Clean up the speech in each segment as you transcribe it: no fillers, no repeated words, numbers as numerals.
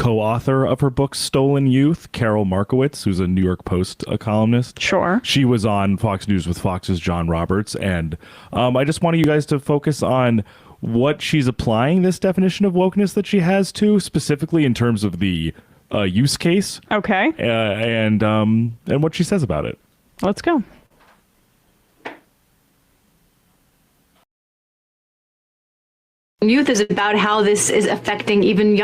co-author of her book Stolen Youth, Karol Markowicz, who's a New York Post columnist. Sure. She was on Fox News with Fox's John Roberts, and I just wanted you guys to focus on what she's applying this definition of wokeness that she has to, specifically in terms of the use case. Okay. And what she says about it. Let's go. Youth is about how this is affecting even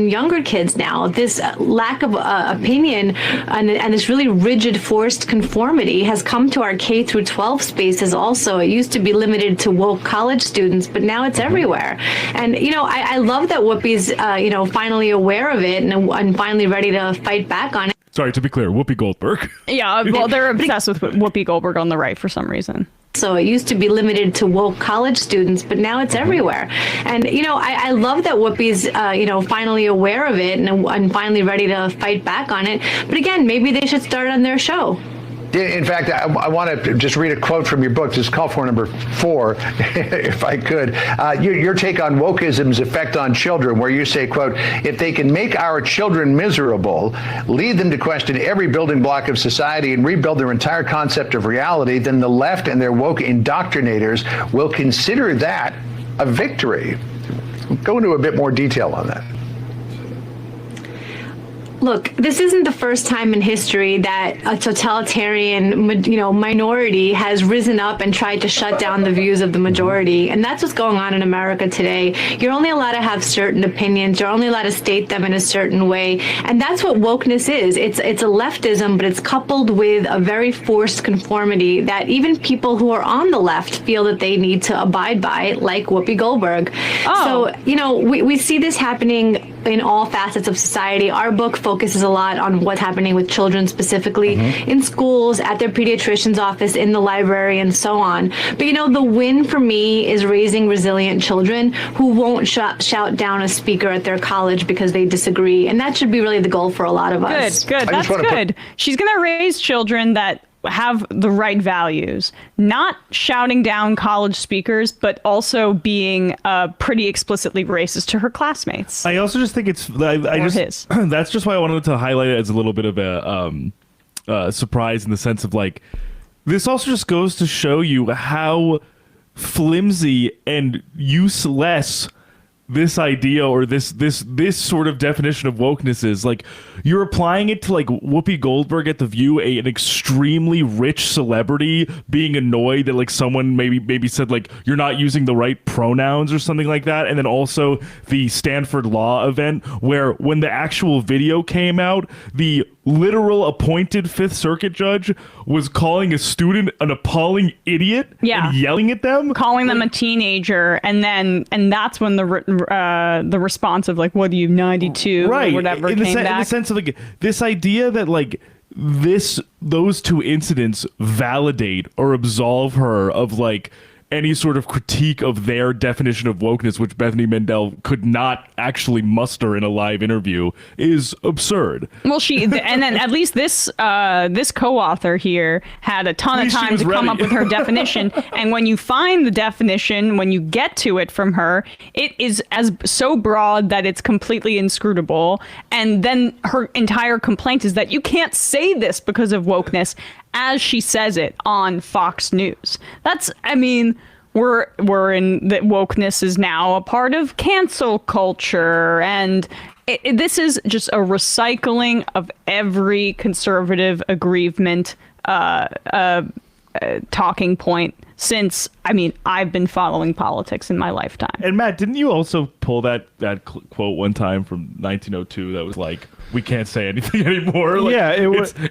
younger kids now. This lack of opinion and this really rigid forced conformity has come to our K through 12 spaces also. It used to be limited to woke college students, but now it's everywhere. And, I love that Whoopi's, finally aware of it and finally ready to fight back on it. Sorry, to be clear, Whoopi Goldberg. Yeah, well, they're obsessed with Whoopi Goldberg on the right for some reason. So it used to be limited to woke college students, but now it's everywhere. And, I love that Whoopi's, finally aware of it and finally ready to fight back on it. But again, maybe they should start on their show. In fact, I want to just read a quote from your book. This is call for number 4, if I could. Your take on wokeism's effect on children, where you say, quote, if they can make our children miserable, lead them to question every building block of society and rebuild their entire concept of reality, then the left and their woke indoctrinators will consider that a victory. Go into a bit more detail on that. Look, this isn't the first time in history that a totalitarian, minority has risen up and tried to shut down the views of the majority. And that's what's going on in America today. You're only allowed to have certain opinions. You're only allowed to state them in a certain way. And that's what wokeness is. It's a leftism, but it's coupled with a very forced conformity that even people who are on the left feel that they need to abide by, like Whoopi Goldberg. Oh. So, we see this happening in all facets of society. Our book focuses a lot on what's happening with children, specifically in schools, at their pediatrician's office, in the library, and so on. But the win for me is raising resilient children who won't shout down a speaker at their college because they disagree. And that should be really the goal for a lot of us. Good. That's good. She's going to raise children that have the right values, not shouting down college speakers, but also being pretty explicitly racist to her classmates. I also just think it's that's just why I wanted to highlight it as a little bit of a surprise, in the sense of like, this also just goes to show you how flimsy and useless this idea or this sort of definition of wokeness is. Like, you're applying it to like Whoopi Goldberg at The View, an extremely rich celebrity, being annoyed that like someone maybe said like you're not using the right pronouns or something like that. And then also the Stanford Law event, where when the actual video came out, the literal appointed Fifth Circuit judge was calling a student an appalling idiot and yelling at them, calling them a teenager, and that's when the response of like, what are you, 92 or whatever, came back. In the sense of like this idea that like those two incidents validate or absolve her of like any sort of critique of their definition of wokeness, which Bethany Mandel could not actually muster in a live interview, is absurd. Well, and then at least this co-author here had a ton of time to come up with her definition. And when you find the definition, when you get to it from her, it is so broad that it's completely inscrutable. And then her entire complaint is that you can't say this because of wokeness, as she says it on Fox News. We're in that wokeness is now a part of cancel culture, and this is just a recycling of every conservative aggrievement talking point since, I've been following politics in my lifetime. And Matt, didn't you also pull that quote one time from 1902 that was like, we can't say anything anymore? Like, yeah,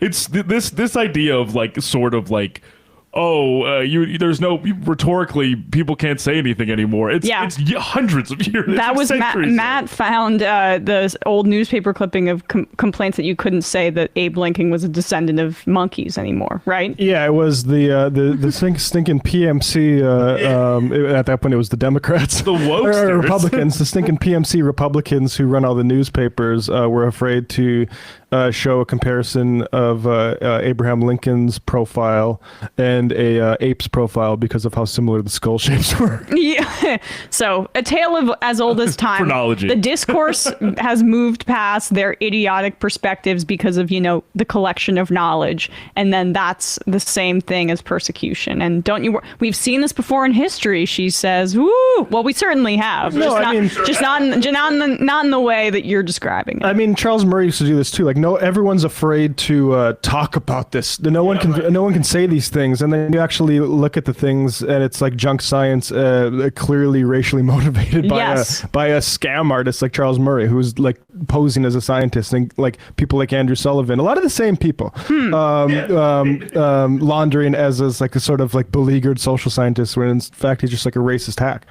it's this idea of like sort of like, there's no, rhetorically, people can't say anything anymore. It's hundreds of years. That was Matt found the old newspaper clipping of complaints that you couldn't say that Abe Lincoln was a descendant of monkeys anymore, right? Yeah, it was the stinking PMC. At that point, it was the Democrats, the wokesters. Republicans, the stinking PMC Republicans who run all the newspapers were afraid to show a comparison of Abraham Lincoln's profile and a ape's profile because of how similar the skull shapes were. Yeah. So a tale of as old as time. Phrenology. The discourse has moved past their idiotic perspectives because of, the collection of knowledge. And then that's the same thing as persecution. And we've seen this before in history, she says. Woo! Well, we certainly have. No, not in the way that you're describing it. I mean, Charles Murray used to do this too. Like, no, everyone's afraid to talk about this. No one can say these things, and then you actually look at the things, and it's like junk science, clearly racially motivated by a scam artist like Charles Murray, who's like posing as a scientist, and like people like Andrew Sullivan, a lot of the same people, laundering as like a sort of like beleaguered social scientist, when in fact he's just like a racist hack.